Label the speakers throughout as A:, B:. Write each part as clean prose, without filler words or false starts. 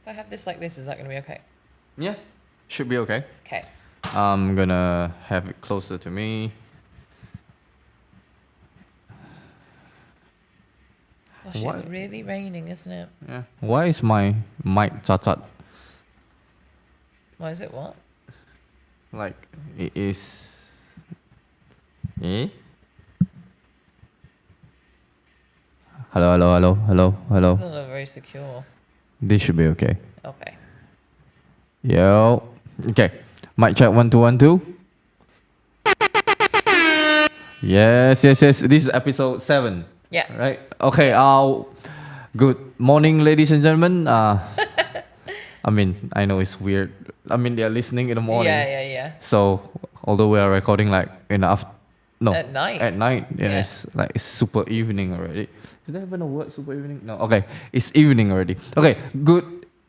A: If I have this like this, is that going to be okay?
B: Yeah, should be okay.
A: Okay.
B: I'm gonna have it closer to me.
A: Gosh,
B: What?
A: it's really raining, isn't it?
B: Yeah. Why is my mic cacat?
A: Why is it what?
B: Like it is. Eh? Hello, hello, hello, hello, hello.
A: Doesn't look very secure.
B: This should be okay.
A: Okay.
B: Yo. Okay. Mic check 1 2 1 2. Yes, yes, yes. This is episode 7.
A: Yeah.
B: Right. Okay. Good morning, ladies and gentlemen. I mean, I know it's weird. I mean, they're listening in the morning.
A: Yeah.
B: So, although we are recording like in the
A: At night.
B: At night.
A: Yeah.
B: It's like it's super evening already. Is there even a word super evening? No. Okay. It's evening already. Okay. Good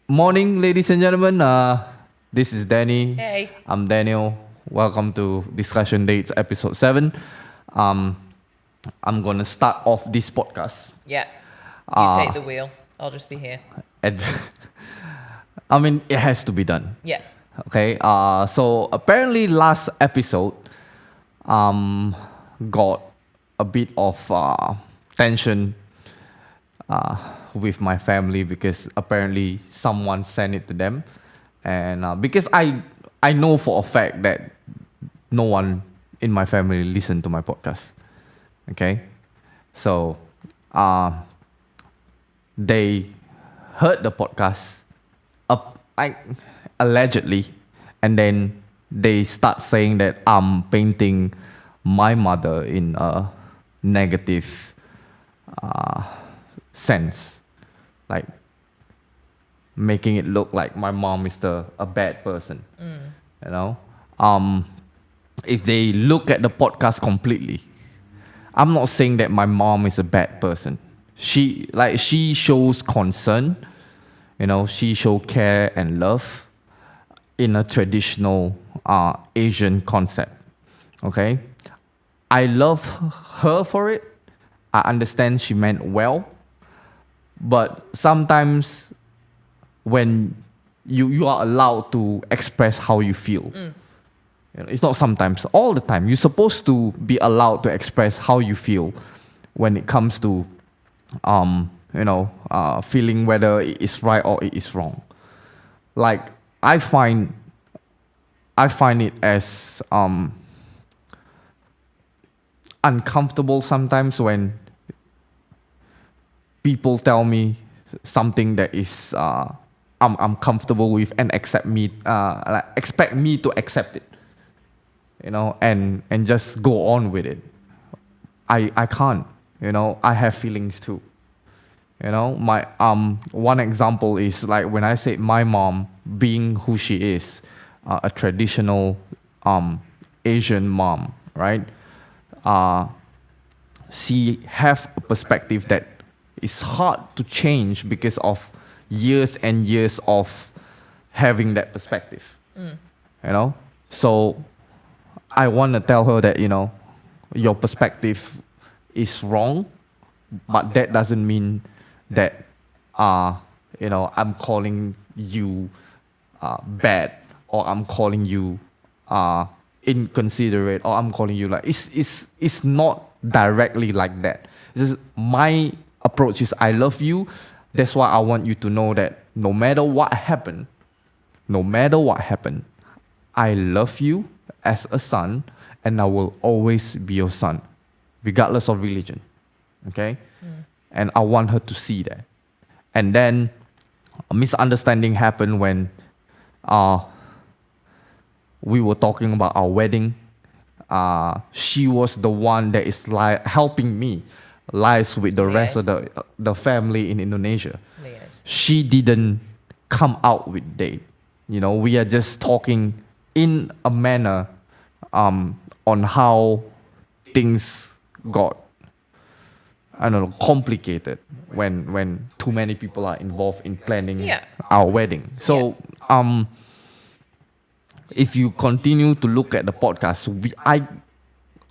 B: morning, ladies and gentlemen. This is Danny.
A: Hey.
B: I'm Daniel. Welcome to Discussion Dates episode 7. I'm gonna start off this podcast.
A: Yeah. You take the wheel. I'll just be here.
B: And I mean, it has to be done.
A: Yeah.
B: Okay. So apparently last episode, got a bit of tension with my family because apparently someone sent it to them, and because I know for a fact that no one in my family listened to my podcast. Okay, so they heard the podcast, allegedly, and then they start saying that I'm painting my mother in a negative sense, like making it look like my mom is a bad person. You know, if they look at the podcast completely, I'm not saying that my mom is a bad person. She shows concern, you know, she shows care and love in a traditional Asian concept. Okay, I love her for it. I understand she meant well, but sometimes when you are allowed to express how you feel. You know, it's not sometimes, all the time. You're supposed to be allowed to express how you feel when it comes to, feeling whether it is right or it is wrong. Like I find it as uncomfortable sometimes when people tell me something that is I'm comfortable with and expect me to accept it. You know, and just go on with it. I can't, you know, I have feelings too. You know, my one example is like when I say my mom being who she is, a traditional Asian mom, right? She have a perspective that is hard to change because of years and years of having that perspective. You know, so I want to tell her that, you know, your perspective is wrong, but that doesn't mean that, I'm calling you bad, or I'm calling you inconsiderate, or I'm calling you like, it's not directly like that. This is my approach is I love you. That's why I want you to know that no matter what happened, I love you as a son, and I will always be your son, regardless of religion. Okay? And I want her to see that. And then a misunderstanding happened when we were talking about our wedding. She was the one that is helping me liaise with the rest of the family in Indonesia.
A: Yes.
B: She didn't come out with date. You know, we are just talking in a manner on how things got, I don't know, complicated when too many people are involved in planning our wedding. So if you continue to look at the podcast, I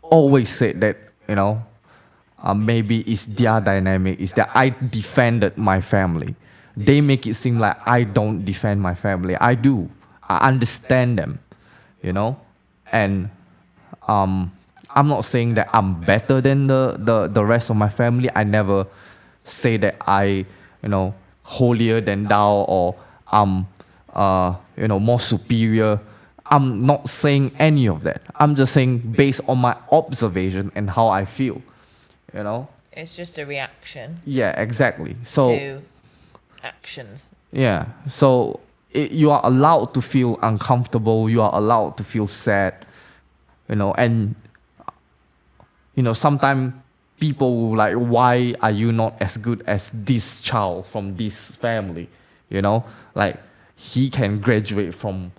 B: always said that, you know, maybe it's their dynamic, is that I defended my family. they make it seem like I don't defend my family. I do. I understand them, you know? And I'm not saying that I'm better than the rest of my family. I never say that holier than thou, or I'm more superior. I'm not saying any of that. I'm just saying based on my observation and how I feel, you know?
A: It's just a reaction
B: Yeah, exactly. So
A: to actions.
B: yeah, so you are allowed to feel uncomfortable. You are allowed to feel sad, and sometimes people will like, why are you not as good as this child from this family? Like he can graduate from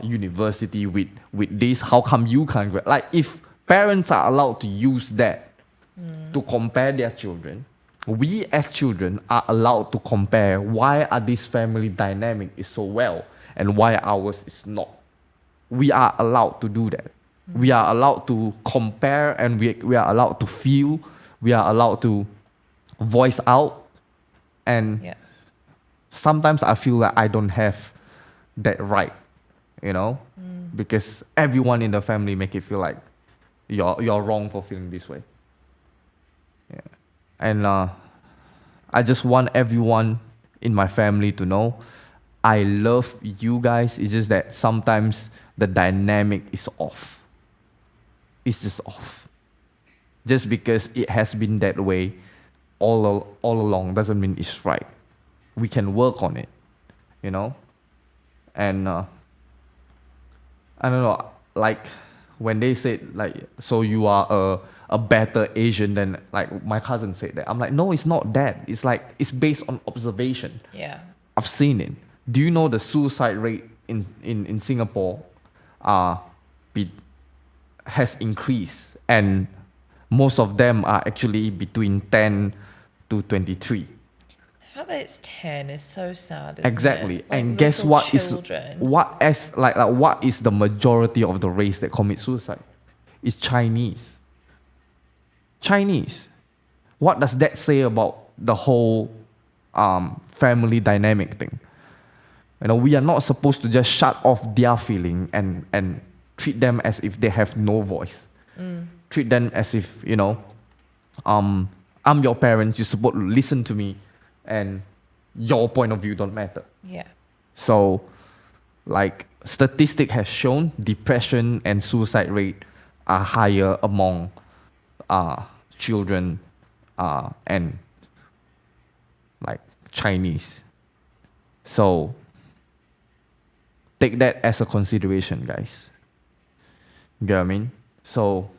B: university with this. How come you can't? Like if parents are allowed to use that to compare their children, we as children are allowed to compare why are this family dynamic is so well and why ours is not. We are allowed to do that. We are allowed to compare, and we are allowed to feel. We are allowed to voice out. And
A: Yeah.
B: sometimes I feel like I don't have that right, because everyone in the family make it feel like you're wrong for feeling this way. Yeah. And I just want everyone in my family to know I love you guys. It's just that sometimes the dynamic is off. It's just off. Just because it has been that way all along doesn't mean it's right. We can work on it, And I don't know, like when they said like, so you are a better Asian than, like my cousin said that. I'm like, no, it's not that. It's like, it's based on observation.
A: Yeah.
B: I've seen it. Do you know the suicide rate in Singapore has increased, and most of them are actually between 10 to 23.
A: The fact that it's 10 is so sad, isn't
B: Exactly.
A: it? Like
B: and guess
A: little
B: what
A: children.
B: what is the majority of the race that commit suicide? It's Chinese. What does that say about the whole family dynamic thing? We are not supposed to just shut off their feeling and treat them as if they have no voice. Treat them as if, I'm your parents, you're supposed to listen to me, and your point of view don't matter.
A: Yeah.
B: So, like, statistic has shown depression and suicide rate are higher among children and like Chinese. So, take that as a consideration, guys. You get what I mean? So,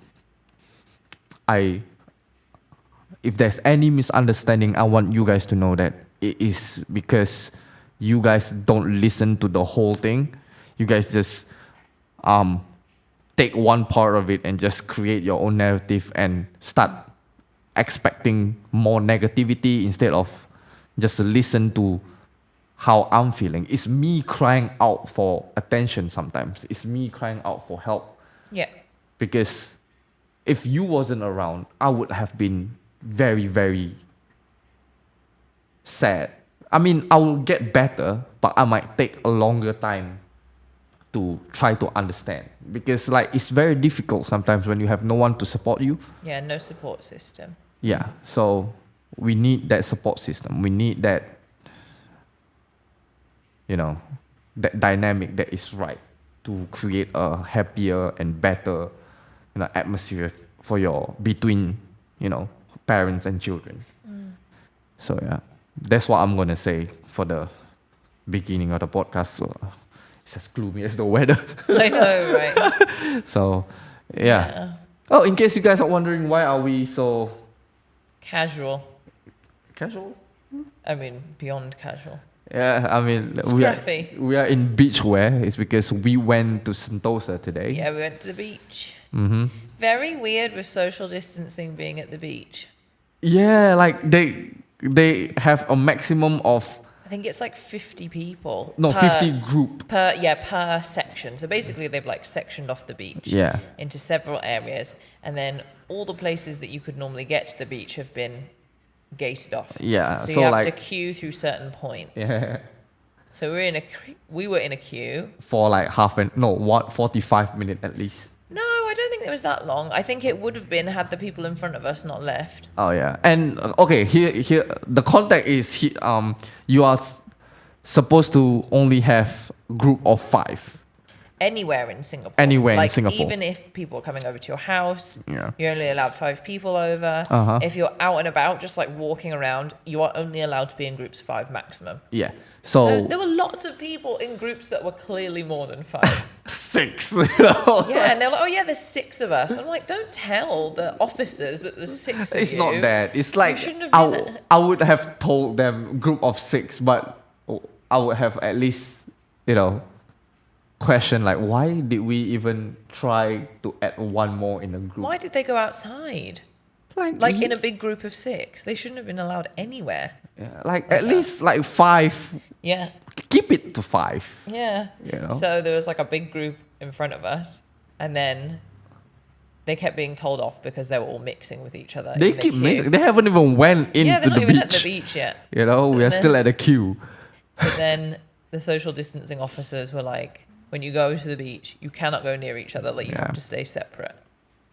B: if there's any misunderstanding, I want you guys to know that it is because you guys don't listen to the whole thing. You guys just take one part of it and just create your own narrative and start expecting more negativity instead of just listen to how I'm feeling. It's me crying out for attention sometimes. It's me crying out for help.
A: Yeah.
B: Because if you wasn't around, I would have been very, very sad. I mean, I will get better, but I might take a longer time to try to understand. Because like it's very difficult sometimes when you have no one to support you.
A: Yeah, no support system.
B: Yeah, so we need that support system. We need that, that dynamic that is right to create a happier and better, atmosphere for between, parents and children. So yeah, that's what I'm gonna say for the beginning of the podcast. So it's as gloomy as the weather.
A: I know, right?
B: So yeah. Oh, in case you guys are wondering, why are we so
A: Casual.
B: casual?
A: I mean, beyond casual.
B: Yeah, I mean,
A: Scruffy.
B: we are in beach wear. It's because we went to Sentosa today.
A: Yeah, we went to the beach.
B: Mm-hmm.
A: Very weird with social distancing being at the beach.
B: Yeah, like they have a maximum of,
A: I think it's like 50 people.
B: no, 50 group.
A: Per section. So basically they've like sectioned off the beach
B: Yeah.
A: into several areas, and then all the places that you could normally get to the beach have been gated off.
B: Yeah,
A: So
B: so
A: you have
B: like-
A: to queue through certain points.
B: Yeah.
A: So we were in a queue.
B: For like 45 minutes at least.
A: No, I don't think it was that long. I think it would have been had the people in front of us not left.
B: Oh yeah, and okay, here the context is you are supposed to only have group of 5.
A: Anywhere in Singapore.
B: Anywhere in Singapore.
A: Even if people are coming over to your house,
B: Yeah.
A: you're only allowed 5 people over.
B: Uh-huh.
A: If you're out and about, just like walking around, you are only allowed to be in groups of 5 maximum.
B: Yeah.
A: So
B: So,
A: there were lots of people in groups that were clearly more than 5.
B: 6. You know?
A: Yeah, and they're like, oh yeah, there's 6 of us. I'm like, don't tell the officers that there's 6 of
B: It's
A: you.
B: not that. It's like
A: shouldn't have done it.
B: I would have told them group of 6, but I would have at least, question like why did we even try to add one more in a group?
A: Why did they go outside? Like in a big group of 6. They shouldn't have been allowed anywhere.
B: Yeah, like at least like 5.
A: Yeah.
B: Keep it to 5.
A: Yeah.
B: You know?
A: So there was like a big group in front of us, and then they kept being told off because they were all mixing with each other.
B: They
A: in the
B: keep
A: queue.
B: missing. They haven't even went into
A: Yeah, they're not
B: the
A: even
B: beach.
A: at the beach yet.
B: We are
A: And
B: still
A: then-
B: at the queue.
A: So then the social distancing officers were like, when you go to the beach, you cannot go near each other. Like you
B: Yeah.
A: have to stay separate.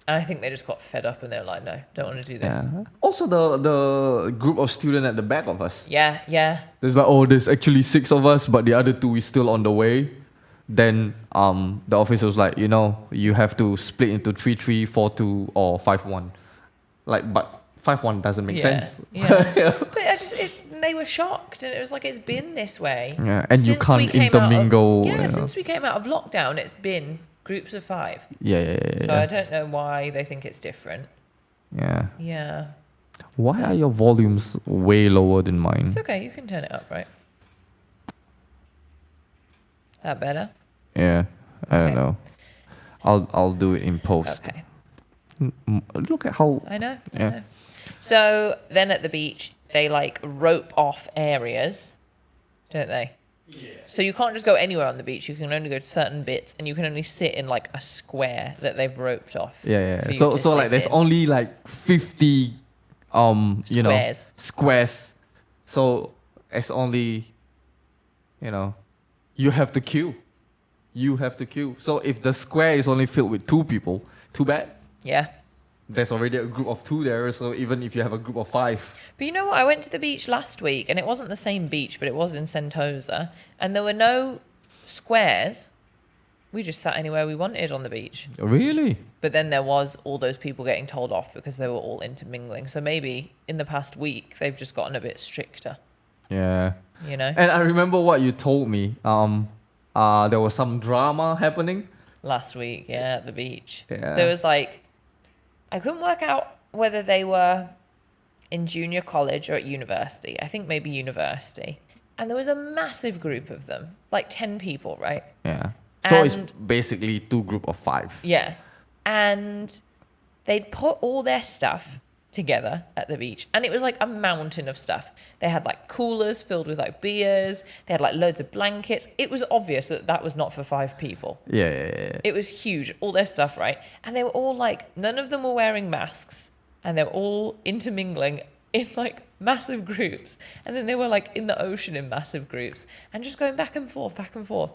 A: And I think they just got fed up and they were like, no, don't want to do this.
B: Yeah. Also, the group of students at the back of us.
A: Yeah, yeah.
B: There's like, there's actually 6 of us, but the other 2 is still on the way. Then the officer was like, you have to split into 3-3, 4-2, or 5-1. Like, but 5-1 doesn't make sense.
A: Yeah. But they were shocked, and it was like, it's been this way.
B: Yeah, and you
A: Since
B: can't
A: we came out of-
B: intermingle.
A: Yeah, since we came out of lockdown, it's been groups of 5.
B: Yeah.
A: So I don't know why they think it's different.
B: Yeah.
A: Yeah.
B: Why are your volumes way lower than mine?
A: It's okay, you can turn it up, right? That better?
B: Yeah, I don't
A: Okay.
B: know. I'll do it in post.
A: Okay.
B: Look at how.
A: I know.
B: Yeah.
A: So then at the beach, they like rope off areas, don't they? Yeah. So you can't just go anywhere on the beach. You can only go to certain bits, and you can only sit in like a square that they've roped off.
B: Yeah.
A: for you
B: So
A: to
B: like
A: sit
B: there's
A: in.
B: only like 50
A: Squares.
B: squares. So it's only you have to queue. You have to queue. So if the square is only filled with 2 people, too bad.
A: Yeah.
B: There's already a group of 2 there, so even if you have a group of 5.
A: But you know what? I went to the beach last week, and it wasn't the same beach, but it was in Sentosa, and there were no squares. We just sat anywhere we wanted on the beach.
B: Really?
A: But then there was all those people getting told off because they were all intermingling. So maybe in the past week, they've just gotten a bit stricter,
B: Yeah.
A: And
B: I remember what you told me. There was some drama happening.
A: last week, yeah, at the beach.
B: Yeah.
A: There was like, I couldn't work out whether they were in junior college or at university. I think maybe university. And there was a massive group of them, like 10 people, right?
B: Yeah. So it's
A: And-
B: basically 2 group of 5.
A: Yeah. And they'd put all their stuff together at the beach, and it was like a mountain of stuff. They had like coolers filled with like beers. They had like loads of blankets. It was obvious that that was not for 5 people.
B: Yeah.
A: It was huge, all their stuff, right? And they were all like, none of them were wearing masks, and they were all intermingling in like massive groups. And then they were like in the ocean in massive groups and just going back and forth, back and forth.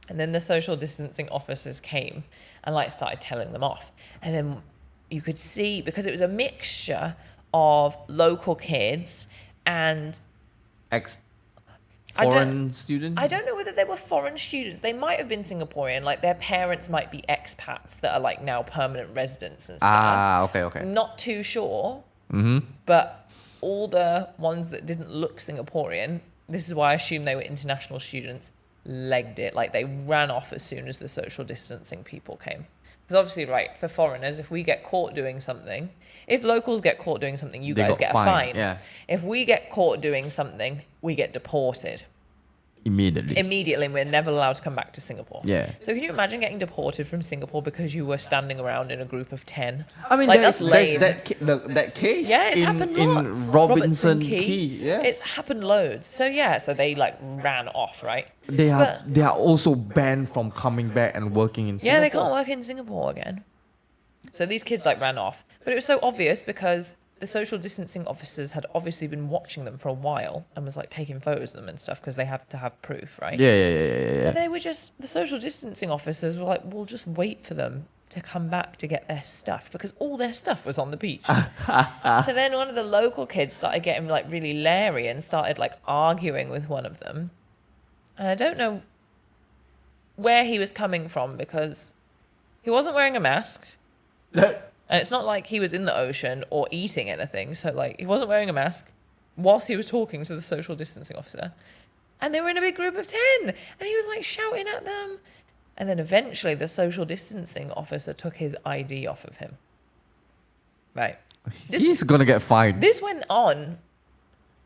A: And then the social distancing officers came and like started telling them off. And then you could see, because it was a mixture of local kids and
B: Foreign students?
A: I don't know whether they were foreign students. They might have been Singaporean. Like their parents might be expats that are like now permanent residents and stuff.
B: Okay.
A: Not too sure.
B: Mm-hmm.
A: But all the ones that didn't look Singaporean, this is why I assume they were international students, legged it. Like they ran off as soon as the social distancing people came. Because obviously, right, for foreigners, if we get caught doing something, if locals get caught doing something, you
B: They
A: guys
B: got
A: get a
B: fined,
A: fine.
B: yeah.
A: If we get caught doing something, we get deported. Immediately, and we're never allowed to come back to Singapore.
B: Yeah.
A: So can you imagine getting deported from Singapore because you were standing around in a group of 10?
B: I mean,
A: like,
B: that's
A: lame.
B: that case.
A: Yeah, it's
B: in,
A: happened
B: in
A: lots.
B: Robinson Key. Yeah.
A: It's happened loads. So yeah, so they like ran off, right?
B: They are
A: But-
B: they are also banned from coming back and working in
A: Yeah, they
B: Singapore.
A: can't work in Singapore again. So these kids like ran off. But it was so obvious because the social distancing officers had obviously been watching them for a while and was like taking photos of them and stuff because they have to have proof, right?
B: Yeah.
A: So they were just, the social distancing officers were like, we'll just wait for them to come back to get their stuff because all their stuff was on the beach. So then one of the local kids started getting like really leery and started like arguing with one of them. And I don't know where he was coming from because he wasn't wearing a mask. And it's not like he was in the ocean or eating anything. So, like, he wasn't wearing a mask whilst he was talking to the social distancing officer. And they were in a big group of 10. And he was, like, shouting at them. And then eventually the social distancing officer took his ID off of him. Right.
B: He's going to get fined.
A: This went on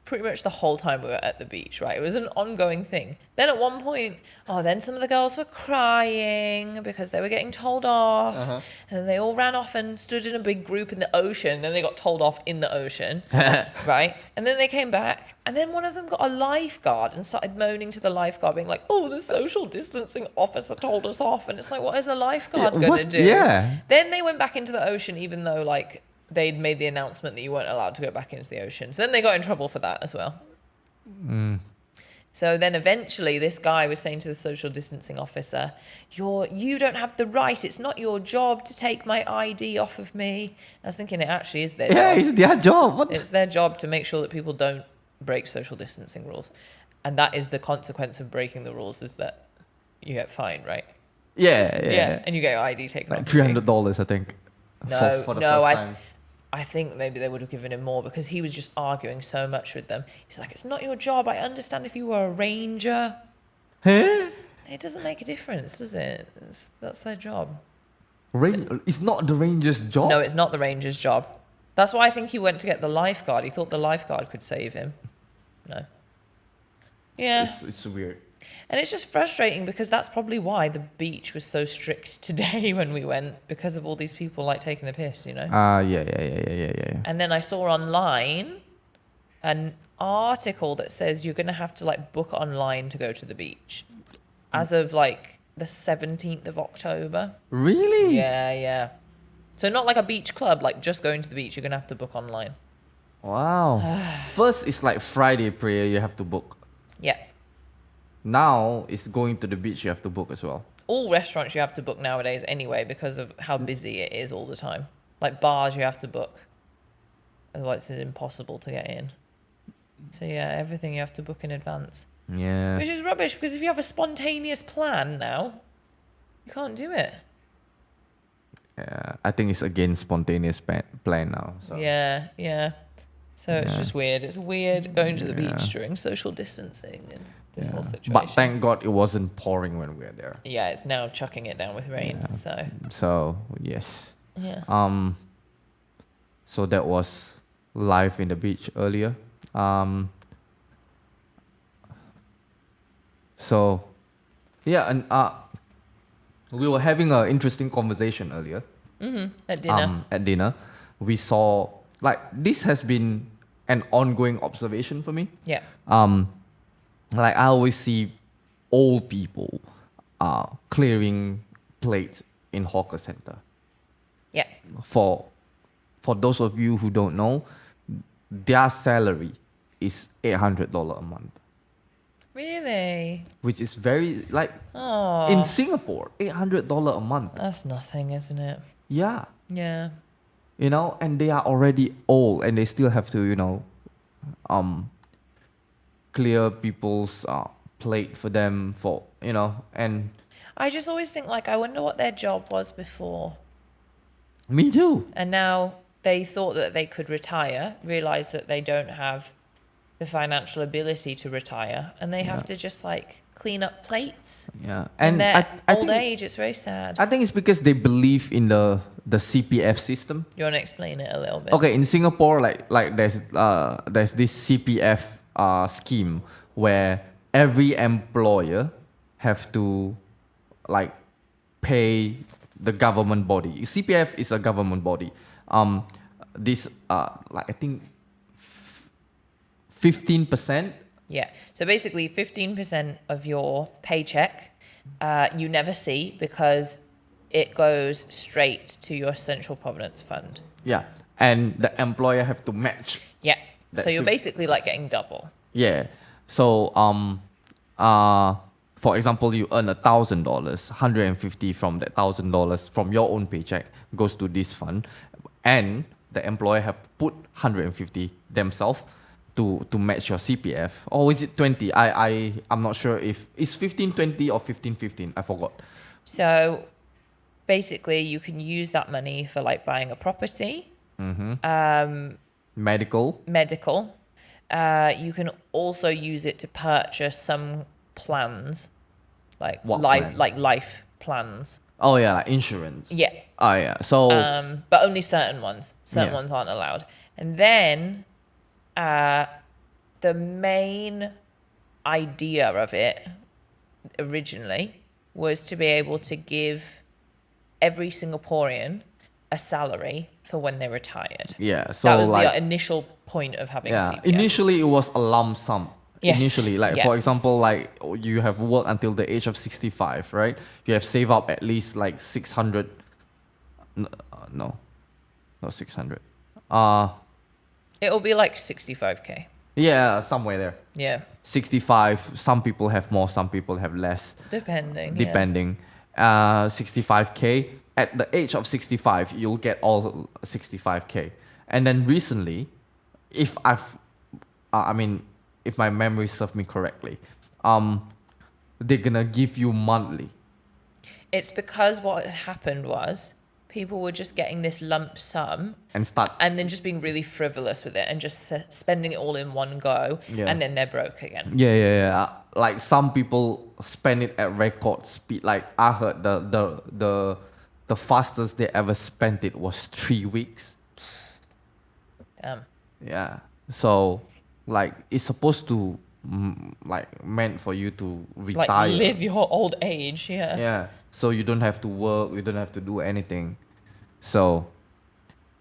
A: pretty much the whole time we were at the beach, right? It was an ongoing thing. Then at one point, then some of the girls were crying because they were getting told off. And then they all ran off and stood in a big group in the ocean. And then they got told off in the ocean, right? And then they came back. And then one of them got a lifeguard and started moaning to the lifeguard, being like, oh, the social distancing officer told us off. And it's like, what is a lifeguard going to do?
B: Yeah.
A: Then they went back into the ocean, even though, like, they'd made the announcement that you weren't allowed to go back into the ocean. So then they got in trouble for that as well. So then eventually this guy was saying to the social distancing officer, you don't have the right. It's not your job to take my ID off of me. I was thinking it actually is their job.
B: Yeah, it's their job. What?
A: It's their job to make sure that people don't break social distancing rules. And that is the consequence of breaking the rules, is that you get fined, right?
B: Yeah.
A: And you get your ID taken
B: Like
A: off.
B: $300, I think.
A: No,
B: for the first time.
A: I think maybe they would have given him more because he was just arguing so much with them. He's like, it's not your job. I understand if you were a ranger.
B: Huh?
A: It doesn't make a difference, does it? That's their job.
B: It's not the ranger's job?
A: No, it's not the ranger's job. That's why I think he went to get the lifeguard. He thought the lifeguard could save him. No. Yeah.
B: It's weird.
A: And it's just frustrating because that's probably why the beach was so strict today when we went, because of all these people like taking the piss, you know?
B: Yeah.
A: And then I saw online an article that says you're going to have to like book online to go to the beach as of like the 17th of October.
B: Really?
A: Yeah. So not like a beach club, like just going to the beach. You're going to have to book online.
B: Wow. First, it's like Friday prayer, you have to book.
A: Yeah.
B: Now, it's going to the beach, you have to book as well.
A: All restaurants you have to book nowadays anyway because of how busy it is all the time. Like bars you have to book. Otherwise it's impossible to get in. So yeah, everything you have to book in advance.
B: Yeah.
A: Which is rubbish because if you have a spontaneous plan now, you can't do it.
B: Yeah, I think it's against spontaneous plan now. So.
A: Yeah. So it's just weird. It's weird going to the
B: Yeah.
A: beach during social distancing and this whole situation.
B: But thank God it wasn't pouring when we were there.
A: Yeah, it's now chucking it down with rain.
B: Yeah.
A: So
B: So yes.
A: yeah.
B: So that was live in the beach earlier. So yeah, and we were having an interesting conversation earlier.
A: At dinner.
B: At dinner, we saw like this has been an ongoing observation for me.
A: Yeah.
B: Like I always see old people clearing plates in hawker center.
A: Yeah.
B: For those of you who don't know, their salary is $800 a month,
A: Really?
B: which is very like
A: Oh.
B: in Singapore, $800 a month.
A: That's nothing, isn't it?
B: Yeah,
A: Yeah.
B: you know, and they are already old and they still have to, you know, clear people's plate for them for, you know, and
A: I just always think like, I wonder what their job was before.
B: me too.
A: And now they thought that they could retire, realize that they don't have the financial ability to retire, and they have to just like clean up plates.
B: Yeah,
A: And
B: and
A: their
B: I
A: old
B: think
A: age, it's very sad.
B: I think it's because they believe in the CPF system.
A: You want to explain it a little bit?
B: Okay, in Singapore, like there's this CPF scheme where every employer have to like pay the government body. CPF is a government body. This like I think 15%.
A: Yeah. So basically 15% of your paycheck you never see because it goes straight to your Central Providence Fund.
B: Yeah, and the employer have to match.
A: Yeah.
B: That
A: So you're
B: 50.
A: basically like getting double.
B: Yeah. So for example, you earn $1,000, 150 from that $1,000 from your own paycheck goes to this fund, and the employer have to put 150 themselves to match your CPF. Or is it 20? I'm not sure if it's 15-20 or 15-15. I forgot.
A: So basically you can use that money for like buying a property,
B: Medical.
A: medical. You can also use it to purchase some plans, like
B: What plan?
A: life plans.
B: Oh yeah, like insurance.
A: Yeah.
B: Oh yeah. So
A: But only certain ones. Certain
B: Yeah.
A: ones aren't allowed. And then the main idea of it originally was to be able to give every Singaporean a salary for when they retired.
B: yeah. So
A: That was
B: like
A: the initial point of having
B: yeah.
A: CPF.
B: Initially, it was a lump sum.
A: Yes.
B: Initially, like
A: Yeah.
B: for example, like you have worked until the age of 65, right? You have saved up at least like 600. No, not 600.
A: It'll be like 65k.
B: Yeah, somewhere there.
A: Yeah.
B: 65. Some people have more, some people have less,
A: Depending.
B: depending. 65k. At the age of 65, you'll get all 65k. And then recently, if if my memory serves me correctly, they're gonna give you monthly.
A: It's because what had happened was people were just getting this lump sum
B: And start.
A: and then just being really frivolous with it and just spending it all in one go,
B: Yeah.
A: and then they're broke again.
B: Yeah. Like some people spend it at record speed. Like I heard the fastest they ever spent it was 3 weeks.
A: Damn.
B: Yeah. So like it's supposed to like meant for you to
A: Like
B: retire.
A: live your old age. Yeah.
B: Yeah. So you don't have to work, you don't have to do anything. So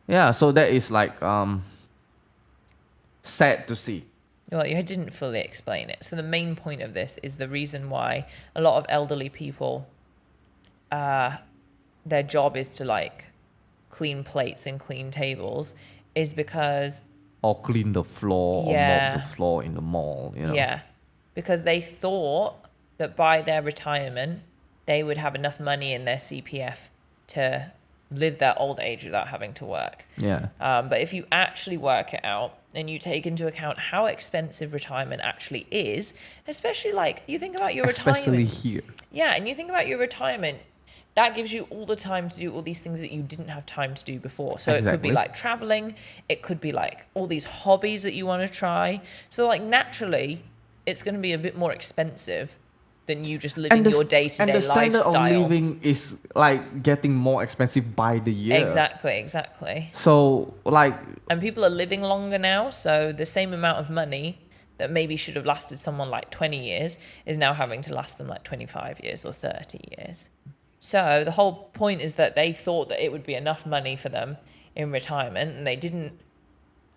B: yeah, so that is like sad to see.
A: Well, you didn't fully explain it. So the main point of this is the reason why a lot of elderly people, their job is to like clean plates and clean tables, is because
B: Or clean the floor or
A: Yeah.
B: mop the floor in the mall, you know.
A: yeah, because they thought that by their retirement they would have enough money in their CPF to live their old age without having to work.
B: Yeah.
A: But if you actually work it out and you take into account how expensive retirement actually is, especially like you think about your
B: Especially
A: retirement.
B: here.
A: Yeah, and you think about your retirement, that gives you all the time to do all these things that you didn't have time to do before. So it could
B: Exactly.
A: be like traveling, it could be like all these hobbies that you want to try. So like naturally, it's going to be a bit more expensive than you just living your day-to-day
B: and the standard
A: lifestyle.
B: of living is like getting more expensive by the year.
A: Exactly.
B: So like
A: And people are living longer now, so the same amount of money that maybe should have lasted someone like 20 years is now having to last them like 25 years or 30 years. So the whole point is that they thought that it would be enough money for them in retirement, and they didn't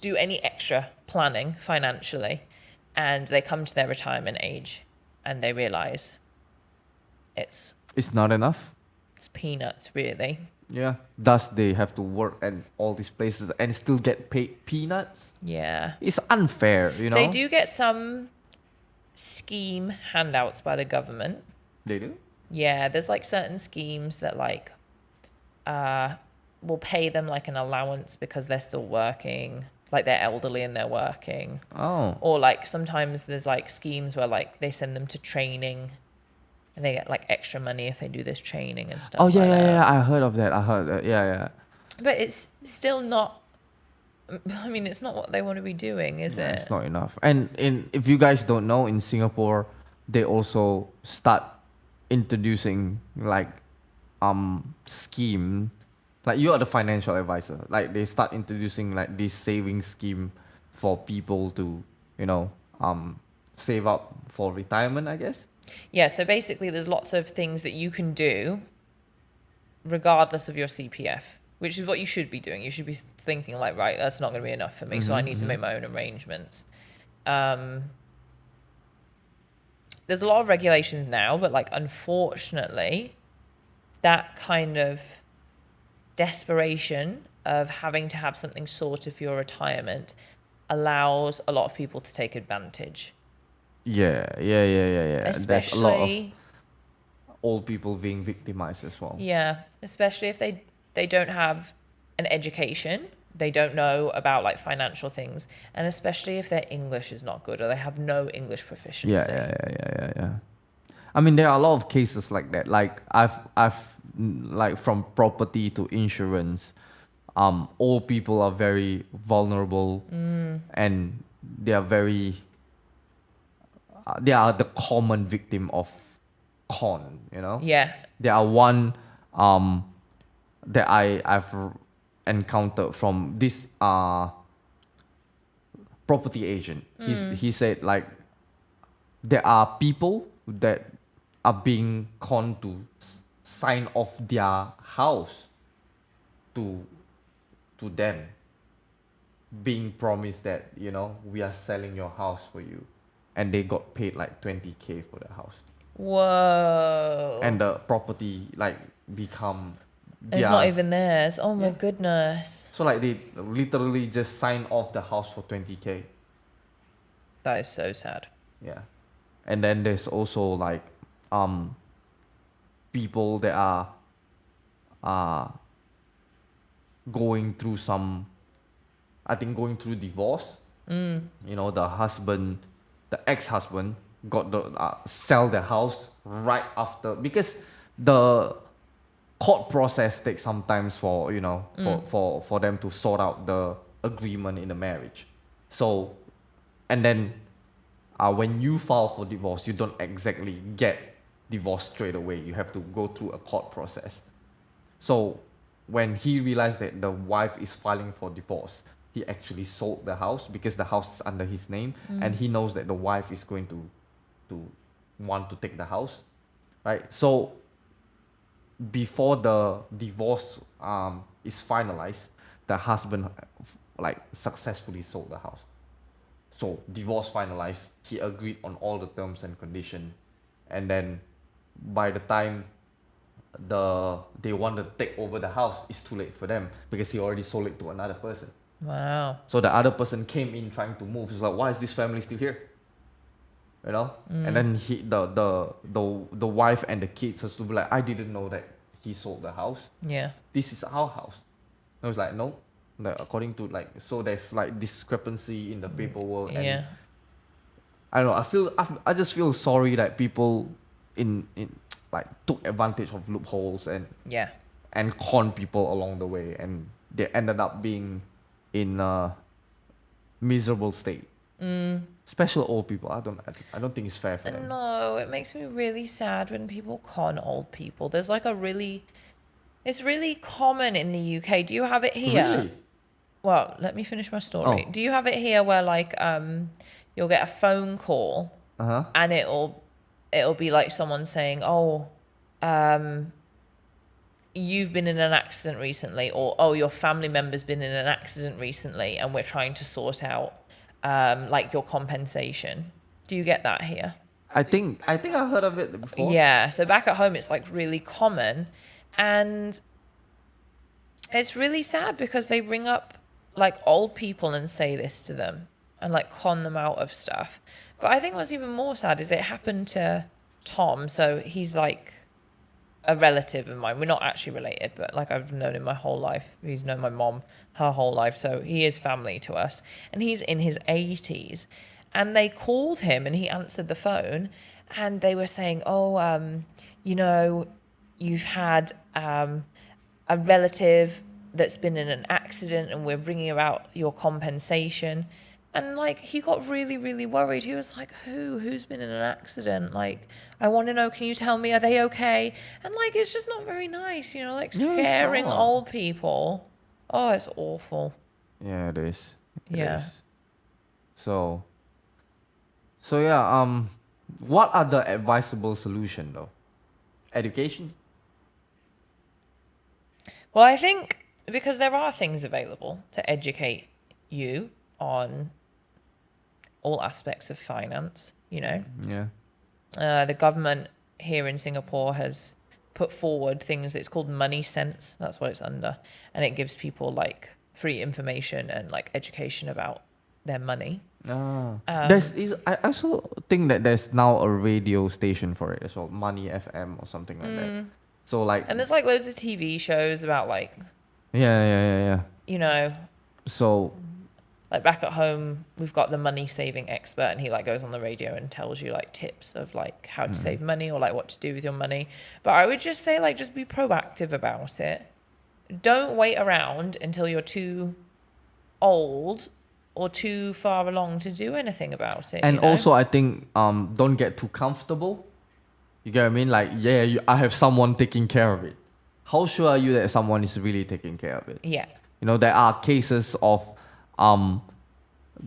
A: do any extra planning financially, and they come to their retirement age and they realize it's
B: not enough.
A: peanuts, really.
B: Yeah. Thus they have to work at all these places and still get paid peanuts.
A: Yeah.
B: It's unfair, you know.
A: They do get some scheme handouts by the government.
B: They do?
A: Yeah, there's like certain schemes that like will pay them like an allowance because they're still working, like they're elderly and they're working.
B: Oh.
A: Or like sometimes there's like schemes where like they send them to training and they get like extra money if they do this training and stuff.
B: Oh yeah,
A: like that.
B: yeah. I heard of that. I heard that. Yeah.
A: But it's still not. I mean, it's not what they want to be doing, is it?
B: It's not enough. And if you guys don't know, in Singapore, they also start introducing like scheme. Like you are the financial advisor. Like they start introducing like this saving scheme for people to, save up for retirement, I guess.
A: Yeah, so basically there's lots of things that you can do regardless of your CPF, which is what you should be doing. You should be thinking like, right, that's not going to be enough for me, so I need to make my own arrangements. There's a lot of regulations now, but like unfortunately, that kind of desperation of having to have something sorted for your retirement allows a lot of people to take advantage.
B: Yeah. There's a lot of
A: Especially,
B: old people being victimized as well.
A: yeah, especially if they don't have an education, they don't know about like financial things, and especially if their English is not good or they have no English proficiency.
B: Yeah. I mean, there are a lot of cases like that. Like like from property to insurance, old people are very vulnerable, and they are they are the common victim of con. You know,
A: Yeah.
B: there are one that I've encountered from this property agent. He said like there are people that are being conned to sign off their house to them, being promised that we are selling your house for you, and they got paid like 20K for the house, and
A: Whoa.
B: the property like become
A: It's not
B: theirs.
A: even theirs. Oh my
B: Yeah.
A: goodness.
B: So like they literally just sign off the house for 20K.
A: That is so sad.
B: Yeah. And then there's also like people that are going through going through divorce. The husband, the ex-husband got the sell the house right after, because the court process takes some time for for them to sort out the agreement in the marriage. So, and then when you file for divorce, you don't exactly get divorced straight away. You have to go through a court process. So when he realized that the wife is filing for divorce, he actually sold the house because the house is under his name, and he knows that the wife is going to want to take the house, right? So before the divorce is finalized, the husband like successfully sold the house. So divorce finalized, he agreed on all the terms and condition, and then by the time they want to take over the house, it's too late for them because he already sold it to another person.
A: Wow.
B: So the other person came in trying to move. He's like, why is this family still here? And then the wife and the kids has to be like, I didn't know that he sold the house.
A: Yeah.
B: This is our house. I was like, no. Like, according to like, so there's like discrepancy in the paperwork, and
A: Yeah.
B: I don't know. I just feel sorry that people in like took advantage of loopholes
A: Yeah.
B: and con people along the way, and they ended up being in a miserable state. Especially old people. I don't think it's fair for them.
A: No, it makes me really sad when people con old people. There's like it's really common in the UK. Do you have it here?
B: Really?
A: Well, let me finish my story.
B: Oh.
A: Do you have it here where like you'll get a phone call and it'll be like someone saying, "Oh, you've been in an accident recently," or "Oh, your family member's been in an accident recently and we're trying to sort out like your compensation." Do you get that here?
B: I think I heard of it before.
A: Yeah, so back at home it's like really common, and it's really sad because they ring up like old people and say this to them and like con them out of stuff. But I think what's even more sad is it happened to Tom. So he's like a relative of mine. We're not actually related, but like I've known him my whole life. He's known my mom her whole life, so he is family to us. And he's in his 80s, and they called him and he answered the phone, and they were saying, "Oh, you've had a relative that's been in an accident and we're bringing about your compensation." And like he got really, really worried. He was like, who's been in an accident? Like, I want to know, can you tell me, are they okay? And like, it's just not very nice, like
B: Yeah, it's
A: scaring
B: not.
A: old people. Oh, it's awful.
B: Yeah, it is. It
A: Yeah.
B: is. So yeah, what are the advisable solution though? Education?
A: Well, I think because there are things available to educate you on all aspects of finance,
B: Yeah.
A: The government here in Singapore has put forward things. It's called Money Sense. That's what it's under. And it gives people like free information and like education about their money.
B: I also think that there's now a radio station for it as well, Money FM or something like that. So like,
A: And there's like loads of TV shows about like,
B: yeah.
A: you know,
B: So
A: like back at home, we've got the money saving expert, and he like goes on the radio and tells you like tips of like how to save money or like what to do with your money. But I would just say like just be proactive about it. Don't wait around until you're too old or too far along to do anything about it.
B: and
A: you know?
B: also I think don't get too comfortable. You get what I mean? Like I have someone taking care of it. How sure are you that someone is really taking care of it?
A: Yeah.
B: You know, there are cases of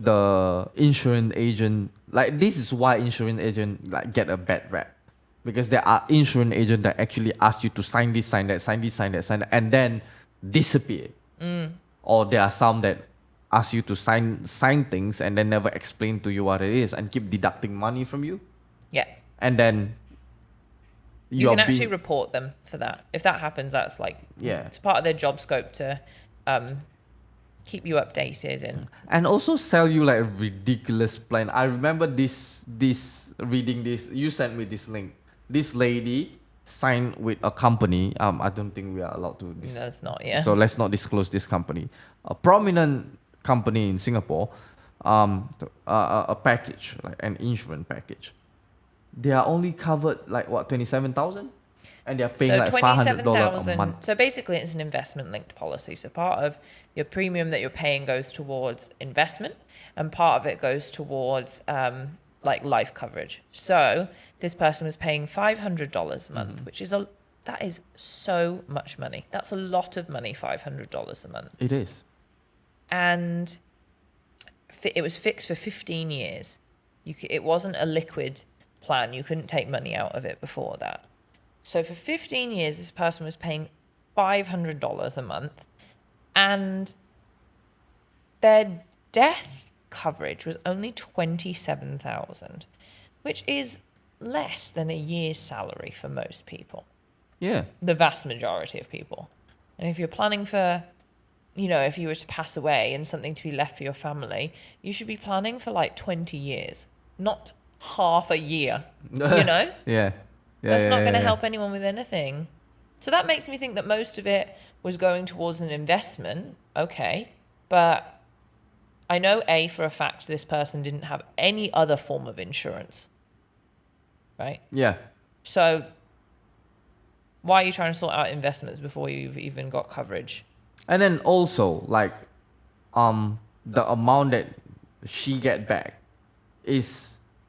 B: the insurance agent, like this is why insurance agent like get a bad rap, because there are insurance agent that actually ask you to sign this, sign that, sign this, sign that, and then disappear. Or there are some that ask you to sign things and then never explain to you what it is and keep deducting money from you,
A: Yeah.
B: and then
A: You
B: are
A: can actually
B: being-
A: report them for that. If that happens, that's like,
B: Yeah.
A: it's part of their job scope to keep you updated and
B: also sell you like a ridiculous plan. I remember reading this. You sent me this link. This lady signed with a company. I don't think we are allowed to.
A: no, it's not, yeah.
B: So let's not disclose this company. A prominent company in Singapore. A package, like an insurance package. They are only covered like what, 27,000, and they are paying
A: So
B: like $500 a month.
A: So basically it's an investment linked policy. So part of your premium that you're paying goes towards investment, and part of it goes towards like life coverage. So this person was paying $500 a month, which is that is so much money. That's a lot of money, $500 a month.
B: It is.
A: And it was fixed for 15 years. It wasn't a liquid plan. You couldn't take money out of it before that. So for 15 years, this person was paying $500 a month, and their death coverage was only $27,000, which is less than a year's salary for most people,
B: Yeah.
A: the vast majority of people. And if you're planning for, if you were to pass away and something to be left for your family, you should be planning for like 20 years, not half a year,
B: Yeah.
A: That's not going to help anyone with anything. So that makes me think that most of it was going towards an investment. Okay. But I know for a fact this person didn't have any other form of insurance. Right?
B: Yeah.
A: So why are you trying to sort out investments before you've even got coverage?
B: And then also like the amount that she get back is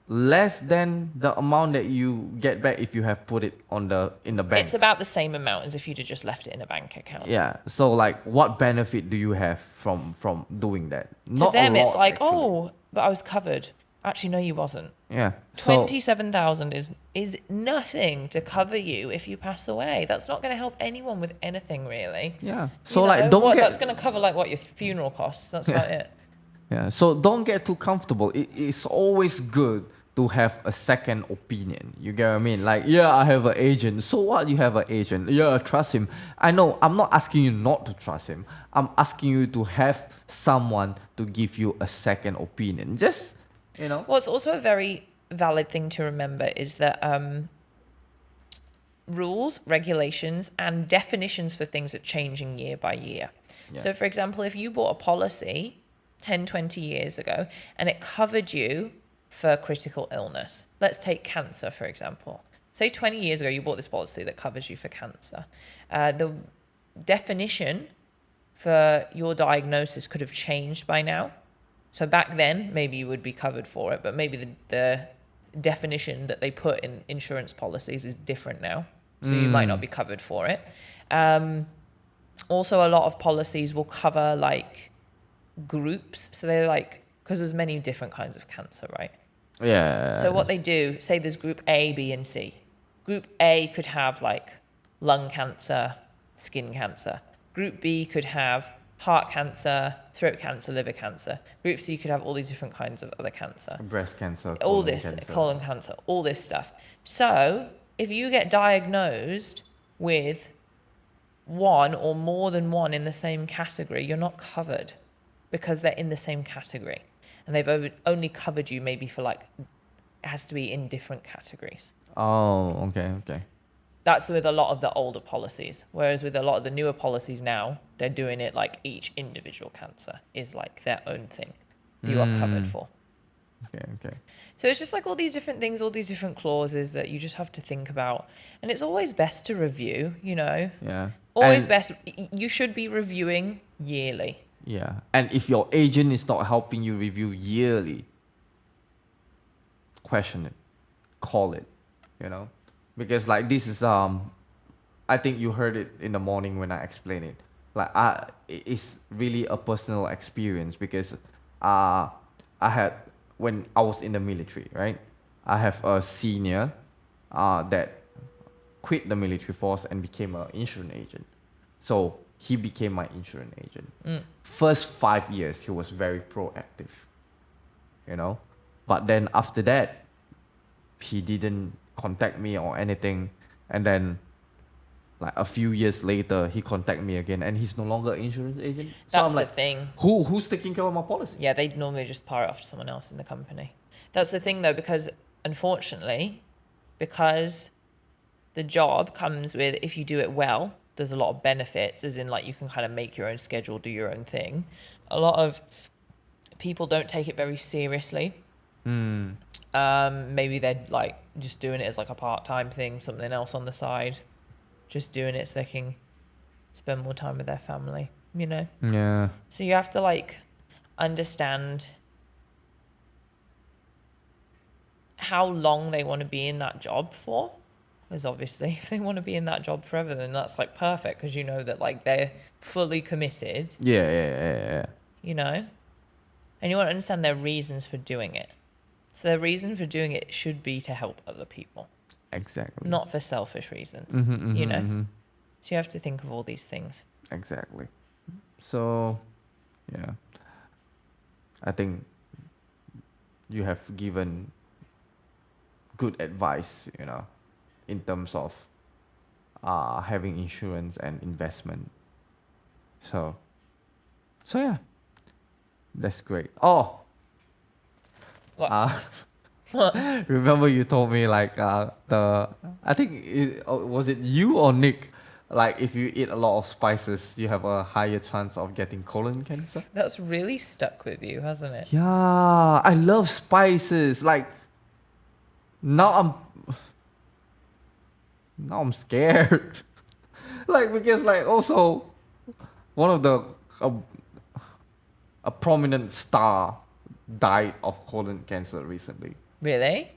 B: less than the amount that you get back if you have put it in the bank.
A: It's about the same amount as if you'd have just left it in a bank account.
B: Yeah. So like what benefit do you have from doing that?
A: To them, it's like,
B: actually.
A: but I was covered. Actually, no, you wasn't.
B: Yeah. So
A: 27,000 is nothing to cover you if you pass away. That's not going to help anyone with anything, really.
B: yeah. So like
A: that's going to cover like what your funeral costs. That's about it.
B: Yeah, so don't get too comfortable. It's always good to have a second opinion. You get what I mean? Like, I have an agent. So what? You have an agent. Yeah, trust him. I know. I'm not asking you not to trust him. I'm asking you to have someone to give you a second opinion. Just,
A: Well, it's also a very valid thing to remember is that rules, regulations, and definitions for things are changing year by year.
B: Yeah.
A: So, for example, if you bought a policy 10, 20 years ago and it covered you for critical illness, let's take cancer, for example. Say 20 years ago, you bought this policy that covers you for cancer. The definition for your diagnosis could have changed by now. So back then, maybe you would be covered for it, but maybe the definition that they put in insurance policies is different now. So you might not be covered for it. Also, a lot of policies will cover like groups. So they're like, because there's many different kinds of cancer, right?
B: yeah.
A: So what they do, say there's group A, B, and C. Group A could have like lung cancer, skin cancer. Group B could have heart cancer, throat cancer, liver cancer. Group C could have all these different kinds of other cancer.
B: Breast cancer.
A: All this, colon cancer, all this stuff. So if you get diagnosed with one or more than one in the same category, you're not covered because they're in the same category. And they've only covered you maybe for like, it has to be in different categories.
B: Oh, okay.
A: That's with a lot of the older policies. Whereas with a lot of the newer policies now, they're doing it like each individual cancer is like their own thing that you are covered for.
B: Okay.
A: So it's just like all these different things, all these different clauses that you just have to think about. And it's always best to review, you know.
B: Yeah.
A: Always
B: And-
A: best. You should be reviewing yearly.
B: Yeah. And if your agent is not helping you review yearly, question it, call it, you know, because like this is I think you heard it in the morning when I explained it. Like it's really a personal experience because I had when I was in the military, right? I have a senior that quit the military force and became an insurance agent. So he became my insurance agent. First 5 years he was very proactive, you know, but then after that he didn't contact me or anything, and then like a few years later he contacted me again and he's no longer an insurance agent. So
A: That's
B: I'm like,
A: the thing.
B: who's taking care of my policy?
A: Yeah, they normally just par it off to someone else in the company. That's the thing though, because unfortunately, because the job comes with, if you do it well, there's a lot of benefits, as in like you can kind of make your own schedule, do your own thing. A lot of people don't take it very seriously. Maybe they're like just doing it as like a part-time thing, something else on the side, just doing it so they can spend more time with their family, you know?
B: Yeah.
A: So you have to like understand how long they want to be in that job for. Because obviously if they want to be in that job forever, then that's like perfect, because you know that like they're fully committed,
B: Yeah.
A: you know? And you want to understand their reasons for doing it. So their reason for doing it should be to help other people,
B: Exactly.
A: not for selfish reasons, you know? So you have to think of all these things.
B: Exactly. So, yeah. I think you have given good advice, you know, in terms of having insurance and investment. So yeah, that's great. Oh,
A: What?
B: remember you told me like I think was it you or Nick? Like if you eat a lot of spices, you have a higher chance of getting colon cancer.
A: That's really stuck with you, hasn't it?
B: Yeah, I love spices. Like now I'm scared. Like because like also one of the a prominent star died of colon cancer recently.
A: Really?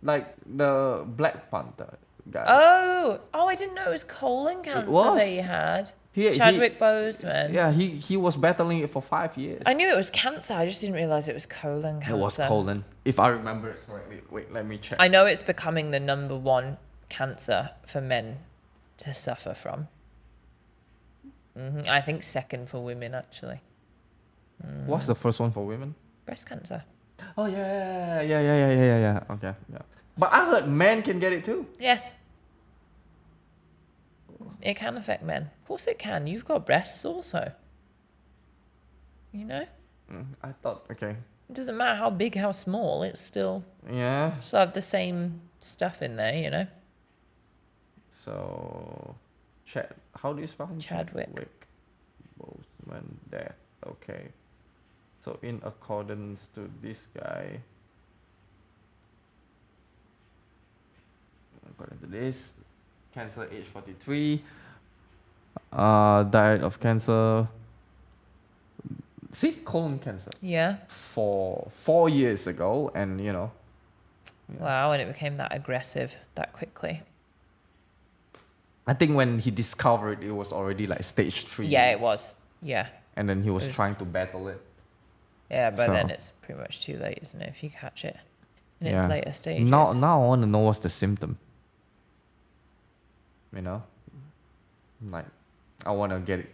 B: Like the Black Panther guy.
A: Oh, I didn't know it was colon cancer
B: was.
A: that he had.
B: He-
A: Chadwick Boseman.
B: Yeah, he was battling it for 5 years.
A: I knew it was cancer. I just didn't realize it was colon cancer.
B: It was colon, if I remember it correctly. Wait, let me check.
A: I know it's becoming the number one cancer for men to suffer from. I think second for women, actually.
B: What's the first one for women?
A: Breast cancer.
B: Oh yeah. Okay, yeah. But I heard men can get it too.
A: Yes. It can affect men. Of course it can. You've got breasts also. You know?
B: I thought, okay.
A: It doesn't matter how big, how small. It's still have the same stuff in there, you know?
B: So, how do you spell him?
A: Chadwick.
B: Boseman death. Okay. So in accordance to this guy, according to this, cancer age 43, died of cancer. See, colon cancer
A: Yeah.
B: for 4 years ago, and you know. Yeah.
A: Wow, and it became that aggressive that quickly.
B: I think when he discovered it was already like stage 3.
A: Yeah, it was. Yeah.
B: And then he was
A: It was-
B: trying to battle it.
A: Yeah, but
B: So-
A: then it's pretty much too late, isn't it, if you catch it in its
B: Yeah.
A: later stages.
B: Now I want to know what's the symptom. You know, like I want to get it.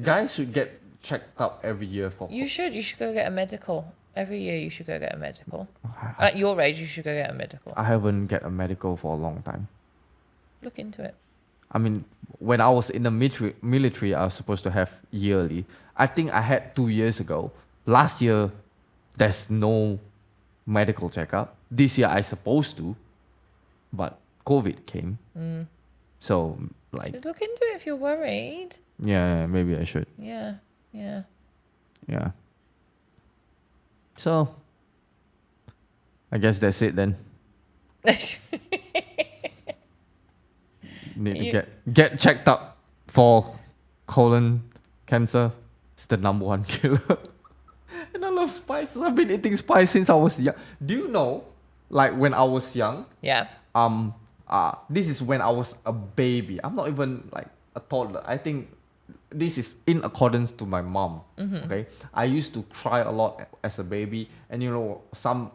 B: Guys should get checked up every year for.
A: You should go get a medical Every year you should go get a medical. At your age, you should go get a medical.
B: I haven't get a medical for a long time.
A: Look into it.
B: I mean, when I was in the military, I was supposed to have yearly. I think I had 2 years ago. Last year, there's no medical checkup. This year, I supposed to, but COVID came. So, like,
A: Should look into it if you're worried.
B: yeah, maybe I should.
A: Yeah.
B: Yeah. So, I guess that's it then. Need to get checked up for colon cancer. It's the number one killer. And I love spices. I've been eating spice since I was young. Do you know, like when I was young,
A: Yeah.
B: this is when I was a baby. I'm not even like a toddler. I think this is in accordance to my mom. Okay, I used to cry a lot as a baby, and you know some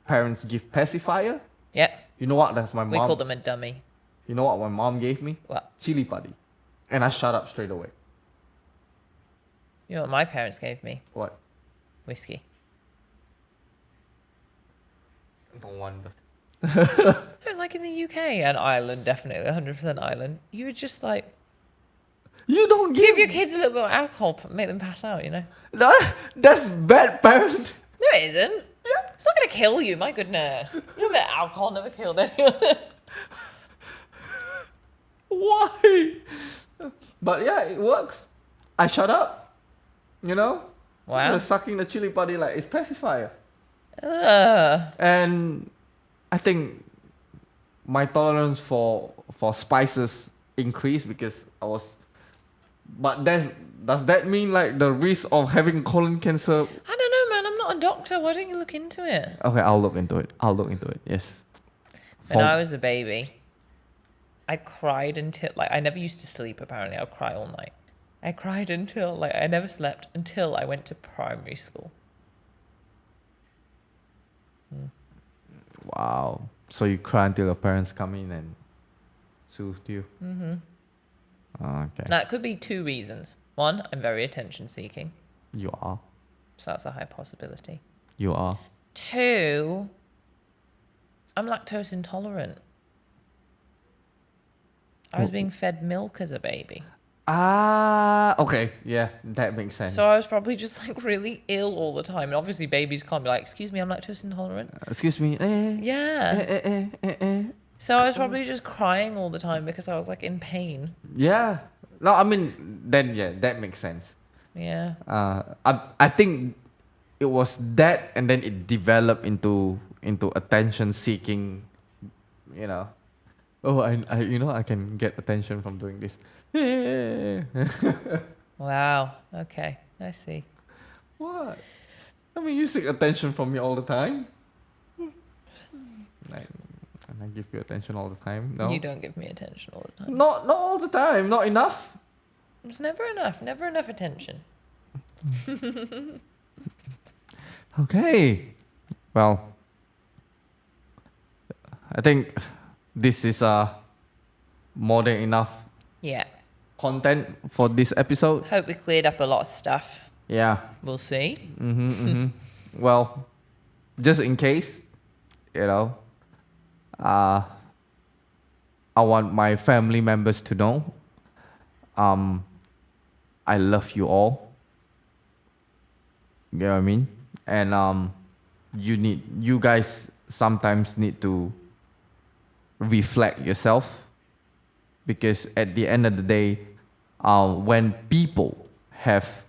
B: parents give pacifier.
A: Yeah.
B: You know what? That's my mom.
A: We call them a dummy.
B: You know what my mom gave me?
A: What?
B: Chili padi, and I shut up straight away.
A: You know what my parents gave me?
B: What?
A: Whiskey.
B: No wonder.
A: It was like in the UK and Ireland, definitely 100% Ireland. You would just like
B: You don't
A: give your kids a little bit of alcohol, make them pass out. You know?
B: That's bad parent.
A: No, it isn't. Yeah. It's not going to kill you. My goodness. You know that alcohol never killed anyone.
B: Why? But yeah, it works. I shut up. You know?
A: Wow.
B: Sucking the chili padi like it's pacifier.
A: Ugh.
B: And I think my tolerance for spices increased because I was. But does that mean like the risk of having colon cancer?
A: I don't know, man. I'm not a doctor. Why don't you look into it?
B: Okay, I'll look into it. Yes.
A: When I was a baby, I cried until like I never used to sleep. Apparently, I'd cry all night. I cried until like I never slept until I went to primary school.
B: Wow. So you cry until your parents come in and soothe you. Okay.
A: That could be two reasons. One, I'm very attention seeking,
B: You are.
A: so that's a high possibility.
B: You are.
A: Two, I'm lactose intolerant. I was being fed milk as a baby.
B: Okay. Yeah, that makes sense.
A: So I was probably just like really ill all the time. And obviously babies can't be like, excuse me, I'm lactose intolerant.
B: Excuse me.
A: Yeah. So I was probably just crying all the time because I was like in pain.
B: Yeah. No, I mean, then yeah, that makes sense.
A: Yeah.
B: I think it was that, and then it developed into attention seeking. You know, oh, I can get attention from doing this.
A: Wow. Okay. I see.
B: What? I mean, you seek attention from me all the time. And I give you attention all the time. No,
A: You don't give me attention all the time.
B: not all the time. Not enough.
A: It's never enough. Never enough attention.
B: Okay. Well, I think this is more than enough
A: Yeah.
B: content for this episode.
A: Hope we cleared up a lot of stuff.
B: Yeah.
A: We'll see.
B: Well, just in case, you know, I want my family members to know, I love you all. You know what I mean? And you guys sometimes need to reflect yourself, because at the end of the day, when people have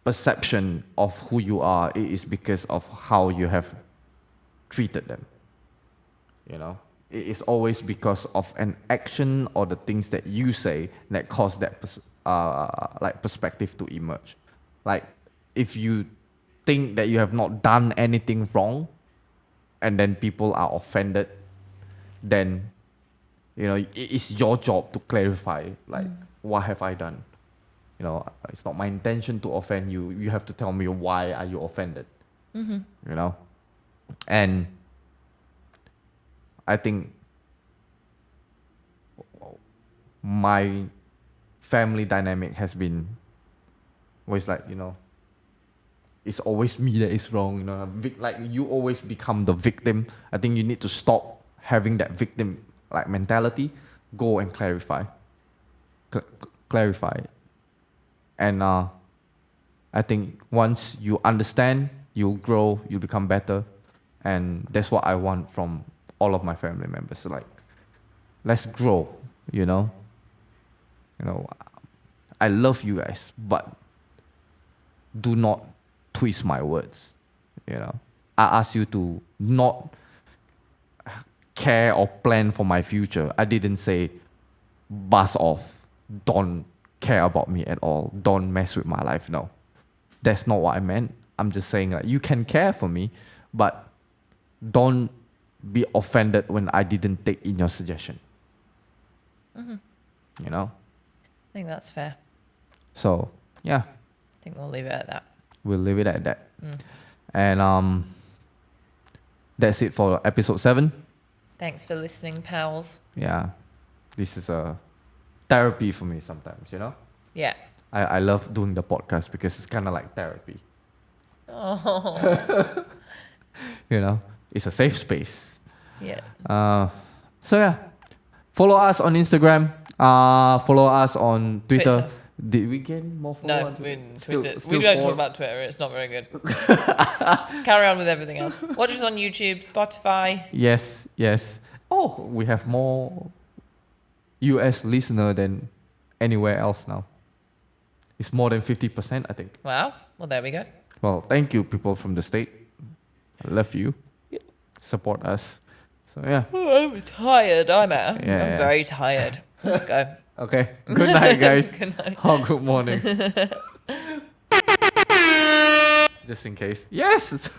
B: perception of who you are, it is because of how you have treated them. You know, it is always because of an action or the things that you say that cause that perspective to emerge. Like, if you think that you have not done anything wrong, and then people are offended, then you know it is your job to clarify. Like, what have I done? You know, it's not my intention to offend you. You have to tell me why are you offended. You know, and I think my family dynamic has been where it's like, it's always me that is wrong, like you always become the victim. I think you need to stop having that victim like mentality. Go and clarify. Clarify it. And I think once you understand, you'll grow, you'll become better. And that's what I want from all of my family members. So like, let's grow, you know. I love you guys, but do not twist my words. I ask you to not care or plan for my future. I didn't say buzz off, don't care about me at all, don't mess with my life. No, that's not what I meant. I'm just saying like you can care for me, but don't be offended when I didn't take in your suggestion.
A: I think that's fair.
B: So yeah,
A: I think we'll leave it at that.
B: we'll leave it at that. And that's it for episode 7.
A: Thanks for listening, pals.
B: Yeah, this is a therapy for me sometimes.
A: Yeah.
B: I love doing the podcast because it's kind of like therapy.
A: Oh.
B: It's a safe space.
A: Yeah.
B: So yeah, follow us on Instagram. Follow us on Twitter. Did we gain more followers?
A: No,
B: on
A: we
B: Twitter?
A: Twitter. We don't talk about Twitter. It's not very good. Carry on with everything else. Watch us on YouTube, Spotify.
B: Yes. Oh, we have more US listener than anywhere else now. It's more than 50%, I think.
A: Wow. Well, there we go.
B: Well, thank you, people from the state. I love you. Support us. So yeah.
A: Oh, I'm tired. I'm
B: Yeah.
A: very tired. Let's go.
B: Okay. Good night, guys.
A: Good night.
B: Oh, good morning. Just in case. Yes.